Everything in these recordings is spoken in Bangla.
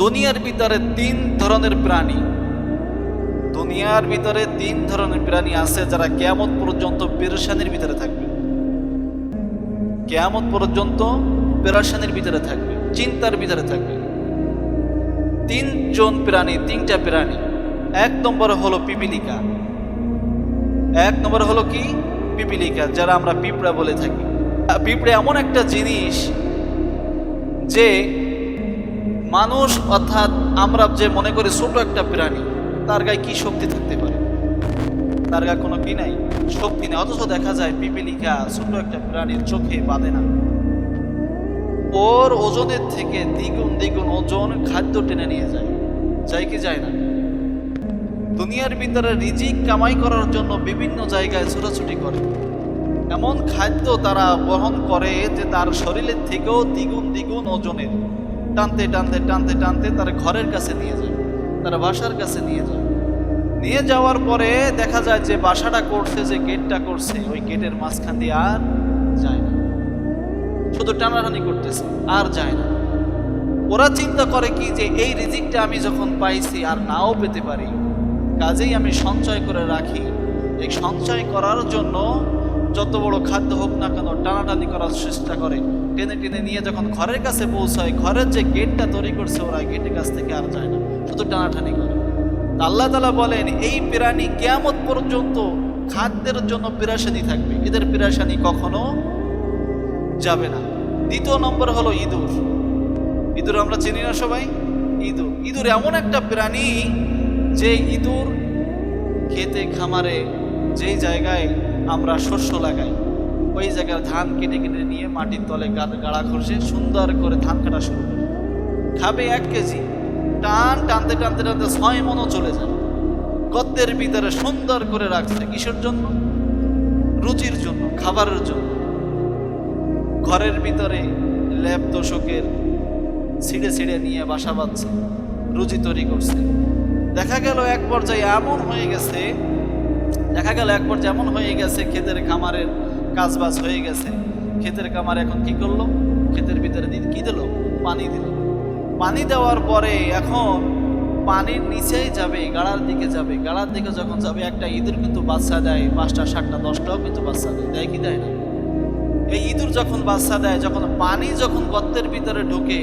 দুনিয়ার ভিতরে তিন ধরনের প্রাণী, দুনিয়ার ভিতরে তিন ধরনের প্রাণী আছে যারা কিয়ামত পর্যন্ত পেরেশানির ভিতরে থাকবে, কিয়ামত পর্যন্ত পেরেশানির ভিতরে থাকবে, চিন্তার ভিতরে থাকবে। তিনজন প্রাণী, তিনটা প্রাণী। এক নম্বর হলো পিপিলিকা। এক নম্বর হলো কি? পিপিলিকা, যারা আমরা পিঁপড়া বলে থাকি। পিঁপড়ে এমন একটা জিনিস যে মানুষ অর্থাৎ আমরা যে মনে করি ছোট একটা প্রাণী, তার গায়ে কি শক্তি থাকতে পারে? তার গায়ে কোনো কি নাই, শক্তি নেই। অথচ দেখা যায় পিপিলিকা ছোট একটা প্রাণীর চোখে বাঁধে না, ওর ওজনের থেকে দ্বিগুণ দ্বিগুণ ওজন খাদ্য টেনে নিয়ে যায়। যায় কি যায় না? দুনিয়ার ভিতরে রিজিক কামাই করার জন্য বিভিন্ন জায়গায় ছোটাছুটি করে, এমন খাদ্য তারা বহন করে যে তার শরীরের থেকেও দ্বিগুণ দ্বিগুণ ওজনের, টানতে টানতে টানতে টানতে তার ঘরের কাছে নিয়ে যায়, তার বাসার কাছে নিয়ে যায়। নিয়ে যাওয়ার পরে দেখা যায় যে বাসাটা করছে, যে গেটটা করছে, ওই গেটের মাঝখান দিয়ে আর যায় না, শুধু টানাটানি করতেছে, আর যায় না। ওরা চিন্তা করে কি যে এই রিজিকটা আমি যখন পাইছি আর নাও পেতে পারি, কাজেই আমি সঞ্চয় করে রাখি। এই সঞ্চয় করার জন্য যত বড় খাদ্য হোক না কেন টানাটানি করার চেষ্টা করে। টেনে টেনে নিয়ে যখন ঘরের কাছে পৌঁছায়, ঘরের যে গেটটা তৈরি করছে ওরা, গেটের কাছ থেকে আর যায় না, শুধু টানাটানি করে। আল্লাহ তাআলা বলেন এই প্রাণী কিয়ামত পর্যন্ত খাদ্যের জন্য পেরেশানি থাকবে, এদের পেরেশানি কখনো যাবে না। দ্বিতীয় নম্বর হলো ইঁদুর। ইঁদুর আমরা চিনি না সবাই? ইঁদুর, ইঁদুর এমন একটা প্রাণী যে ইঁদুর খেতে খামারে যেই জায়গায় আমরা শস্য লাগাই, ওই জায়গার ধান কেটে কেটে নিয়ে মাটির তলে গাড়া খসে সুন্দর করে ধান কাটা শুরু করে খাবে। 1 কেজি টানতে টানতে টানতে 6 মনও চলে যায়। গর্তের ভিতরে সুন্দর করে রাখছে, কিসের জন্য? রুচির জন্য, খাবারের জন্য। ঘরের ভিতরে ল্যাপ দোষকের ছিঁড়ে ছিঁড়ে নিয়ে বাসা বাঁধছে, রুচি তৈরি করছে। দেখা গেল এক পর্যায়ে এমন হয়ে গেছে, ক্ষেতের খামারের কাজবাজ হয়ে গেছে। ক্ষেতের খামার এখন কি করলো? ক্ষেতের ভিতরে কি দিল? পানি দিল। পানি দেওয়ার পরে এখন পানির নিচেই যাবে, গাড়ার দিকে যাবে। গাড়ার দিকে যখন যাবে, একটা ইঁদুর কিন্তু বাচ্চা দেয়, 5টা 7টা 10টাও কিন্তু বাচ্চা দেয়। দেয় কি দেয় না? এই ইঁদুর যখন বাচ্চা দেয়, যখন পানি যখন গর্তের ভিতরে ঢুকে,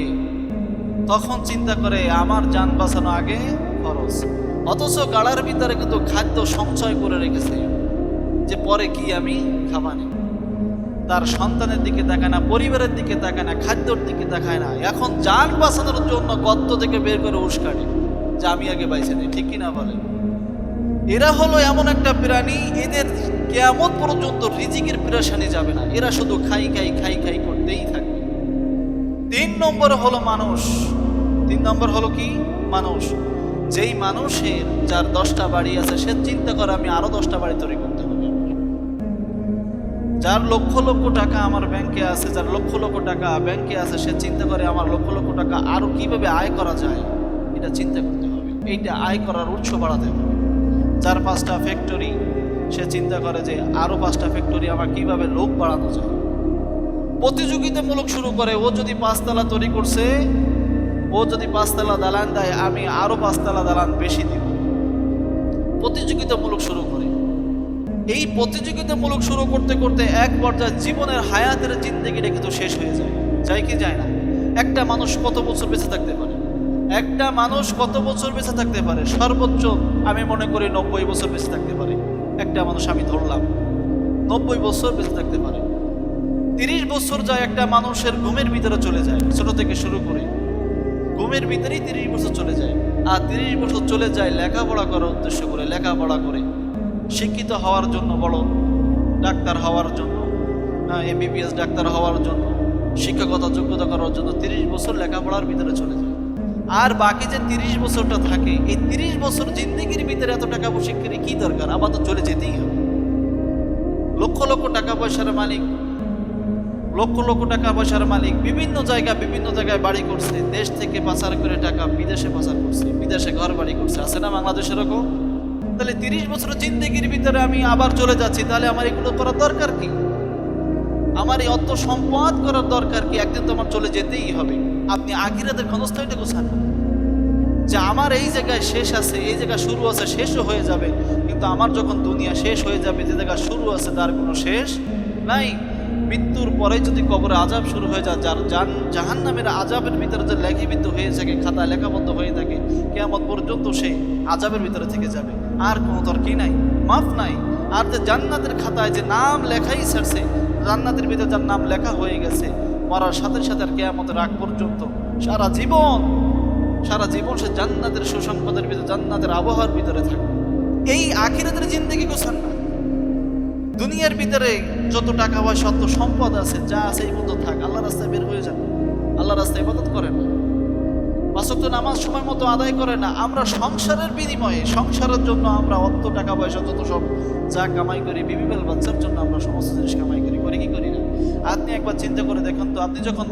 তখন চিন্তা করে আমার জান বাঁচানো আগে খরচ। অথচ গাড়ার ভিতরে কিন্তু খাদ্য সঞ্চয় করে রেখেছে যে পরে কি আমি খাবানি। তার সন্তানের দিকে তাকায় না, পরিবারের দিকে তাকায় না, খাদ্যর দিকে তাকায় না। এখন জান বাঁচানোর জন্য গর্ত থেকে বের করে উস্কানি যে আমি আগে বাইছে নেই। ঠিক কিনা বলে? এরা হলো এমন একটা প্রাণী, এদের কিয়ামত পর্যন্ত রিজিকের পেরেশানি যাবে না। এরা শুধু খাই খাই খাই খাই করতেই থাকবে। 3 নম্বর হলো মানুষ। 3 নম্বর হলো কি? মানুষ। যেই মানুষের যার 10টা বাড়ি আছে, সে চিন্তা করে আমি আরো 10টা বাড়ি তৈরি করতে হবে। যার লক্ষ লক্ষ টাকা আমার ব্যাংকে আছে, যার লক্ষ লক্ষ টাকা ব্যাংকে আছে, সে চিন্তা করে আমার লক্ষ লক্ষ টাকা আরো কিভাবে আয় করা যায়, এটা চিন্তা করতে হবে। এইটা আয় করার উৎস বাড়াতে হবে। যার 5টা ফ্যাক্টরি, সে চিন্তা করে যে আরো 5টা ফ্যাক্টরি আমার কিভাবে লোক বাড়ানো যায়। প্রতিযোগিতামূলক শুরু করে, ও যদি 5 তলা তৈরি করছে, ও যদি 5 তলা দালান দেয়, আমি আরো 5 তলা দালান বেশি দিব। প্রতিযোগিতামূলক শুরু করে। এই প্রতিযোগিতামূলক শুরু করতে করতে এক পর্যায়ে জীবনের হায়াতের জিন্দেগিটা কিন্তু শেষ হয়ে যায়। যায় কি যায় না? একটা মানুষ কত বছর বেঁচে থাকতে পারে? একটা মানুষ কত বছর বেঁচে থাকতে পারে? সর্বোচ্চ আমি মনে করি 90 বছর বেঁচে থাকতে পারে একটা মানুষ। আমি ধরলাম 90 বছর বেঁচে থাকতে পারে। 30 বছর যায় একটা মানুষের ঘুমের ভিতরে চলে যায়, ছোট থেকে শুরু করে ঘুমের ভিতরেই 30 বছর চলে যায়। আর 30 বছর চলে যায় লেখাপড়া করার উদ্দেশ্য করে, লেখাপড়া করে শিক্ষিত হওয়ার জন্য, বড় ডাক্তার হওয়ার জন্য, MBBS ডাক্তার হওয়ার জন্য, শিক্ষকতা যোগ্যতা করার জন্য 30 বছর লেখাপড়ার ভিতরে চলে যায়। আর বাকি যে 30 বছরটা থাকে, এই 30 বছর জিন্দেগির ভিতরে এত টাকা পয়সা করে কি দরকার? আবার তো চলে যেতেই হবে। লক্ষ লক্ষ টাকা পয়সার মালিক, লক্ষ লক্ষ টাকা পয়সার মালিক, বিভিন্ন জায়গায় বাড়ি করছে, দেশ থেকে পাচার করে টাকা বিদেশে পাচার করছে, বিদেশে ঘর বাড়ি করছে। আছে না বাংলাদেশের এরকম? তাহলে 30 বছর জিন্দেগির ভিতরে আমি আবার চলে যাচ্ছি, তাহলে আমার এগুলো করার দরকার কি? আমার এই অর্থ সম্পদ করার দরকার কি? একদিন তো আমার চলে যেতেই হবে। আপনি আখিরাতের ক্ষণস্থায়ীটা গোছান। আমার এই জায়গায় শেষ আছে, এই জায়গা শুরু আছে, শেষও হয়ে যাবে, কিন্তু আমার যখন দুনিয়া শেষ হয়ে যাবে, যে জায়গা শুরু আছে তার কোনো শেষ নাই। মৃত্যুর পরে যদি কবরে আযাব শুরু হয়ে যায়, যার জাহান্নামের আযাবের ভিতরে যে লেখিবিদ্ধ হয়ে থাকে, খাতায় লেখাবদ্ধ হয়ে থাকে, কিয়ামত পর্যন্ত সে আযাবের ভিতরে থেকে যাবে, আর কোনো তর্কই নাই, মাফ নাই। আর যে জান্নাতের খাতায় যে নাম লেখাই ছাড়ছে, জান্নাতের ভিতরে যার নাম লেখা হয়ে গেছে, মরার সাথে সাথে আর কিয়ামতের আগ পর্যন্ত সারা জীবন সে জান্নাতের সুসংবাদের ভিতরে, জান্নাতের আবহাওয়ার ভিতরে থাকে। এই আখিরাতের জিন্দেগি গোছান না। দুনিয়ার ভিতরে যত টাকা পয়সা, যত সম্পদ আছে, যা আছে এই মতো থাক, আল্লাহ রাস্তায় বের হয়ে যান, আল্লাহ রাস্তায় ইবাদত করেন না, পাঁচ ওয়াক্ত নামাজ সময় মতো আদায় করে না। আমরা সংসারের বিনিময়ে, সংসারের জন্য আমরা অত টাকা পয়সা যত সব যা কামাই করি, বিবিবেল বাচ্চার জন্য আমরা সমস্ত জিনিস কামাই করি কি করি না? আপনি একবার চিন্তা করে দেখুন তো, আপনি যখন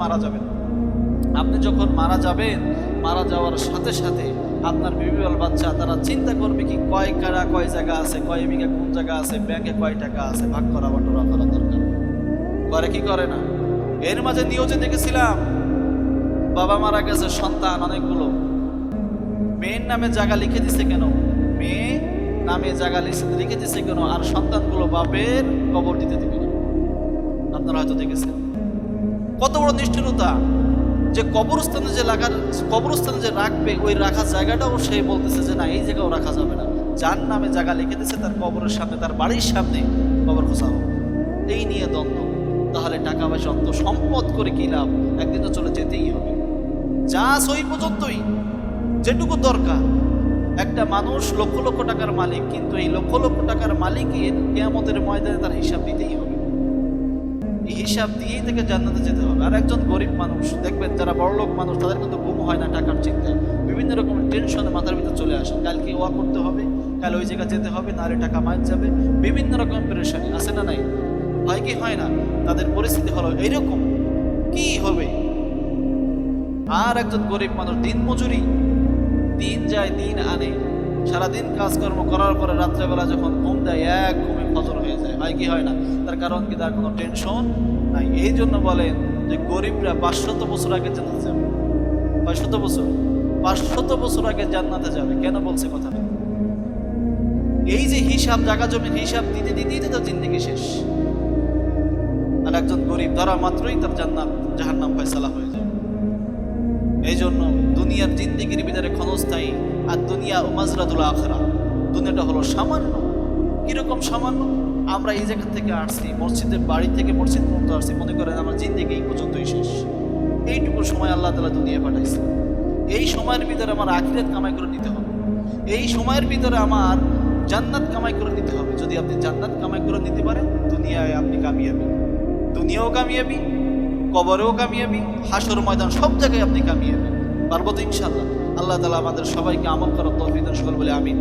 মারা যাবেন, মারা যাওয়ার সাথে সাথে আপনার বিবিবেল বাচ্চা তারা চিন্তা করবে কি, কয় কারা কয় জায়গা আছে, কয় বিঘা কোন জায়গা আছে, ব্যাংকে কয় টাকা আছে, ভাগ করা বাটোরা করা দরকার করে কি করে না? এর মাঝে নিউজে দেখেছিলাম, বাবা মারা গেছে, সন্তান অনেকগুলো, মেয়ের নামে জায়গা লিখে দিছে কেন, মেয়ে নামে জায়গা লিখে দিছে কেন, আর সন্তানগুলো বাপের কবর দিতে দেবে না। আপনারা হয়তো দেখেছেন কত বড় নিষ্ঠুরতা, যে কবরস্থানে যে রাখবে, ওই রাখার জায়গাটাও সে বলতেছে যে না, এই জায়গাও রাখা যাবে না, যার নামে জায়গা লিখে দিচ্ছে তার কবরের সামনে, তার বাড়ির সামনে কবর খোঁচা হোক। এই নিয়ে দ্বন্দ্ব। তাহলে টাকা পয়সা অন্ত সম্পদ করে কি লাভ? একদিন তো চলে যেতেই হবে, যা ওই পর্যন্তই, যেটুকু দরকার। একটা মানুষ লক্ষ লক্ষ টাকার মালিক, কিন্তু এই লক্ষ লক্ষ টাকার মালিকের কিয়ামতের ময়দানে তার হিসাব দিতেই হবে, এই হিসাব দিয়েই তাকে জান্নাতে যেতে হবে। আর একজন গরিব মানুষ দেখবেন, যারা বড়লোক মানুষ, তাদের কিন্তু ঘুম হয় না টাকার চিন্তায়, বিভিন্ন রকমের টেনশনে মাথার ভিতরে চলে আসে, কালকে ওয়া করতে হবে, কাল ওই জায়গায় যেতে হবে, নাহলে টাকা মাইন যাবে, বিভিন্ন রকম পেরেশানি আছে না নাই? হয় কি হয় না? তাদের পরিস্থিতি হলো এইরকম, কি হবে? আর একজন গরিব মানুষ দিন মজুরি, দিন যায় দিন আনে, সারাদিন কাজকর্ম করার পরে রাত্রেবেলা যখন ঘুম দেয়, এক ঘুমে ফজর হয়ে যায়, হয় কি হয় না? তার কারণ কি? তার কোনো টেনশন নাই। এই জন্য বলেন যে গরিবরা 500 বছর আগে জান্নাতে যাবে। 500 বছর আগে জান্নাতে যাবে। কেন বলছে কথাটা? এই যে হিসাব, জায়গা জমির হিসাব দিতে দিতে তো জিন্দেগি শেষ। আর একজন গরিব ধরা মাত্রই তার জান্নাত জাহান্নাম ফয়সালা হয়ে যায়। এই জন্য দুনিয়ার জিন্দেগির ভিতরে ক্ষণস্থায়ী, আর দুনিয়া ও মাজরাতুল আখিরা, দুনিয়াটা হলো সামান্য। কিরকম সামান্য? আমরা এই জায়গা থেকে আসছি, মসজিদের বাড়ি থেকে মসজিদ পর্যন্ত আসছি, মনে করেন আমার জিন্দেগি এই পর্যন্তই শেষ। এইটুকু সময় আল্লাহ তাআলা দুনিয়া পাঠাইছে, এই সময়ের ভিতরে আমার আখিরাত কামাই করে নিতে হবে, এই সময়ের ভিতরে আমার জান্নাত কামাই করে নিতে হবে। যদি আপনি জান্নাত কামাই করে নিতে পারেন, দুনিয়ায় আপনি কামিয়াবি, দুনিয়াও কামিয়াবি, কবরেও কামিয়াবি, হাসর ময়দান সব জায়গায় আপনি কামিয়াবি। পারবো তো ইনশাআল্লাহ? আল্লাহ তাআলা আমাদের সবাইকে আমল করার তৌফিক দান করুন বলে আমিন।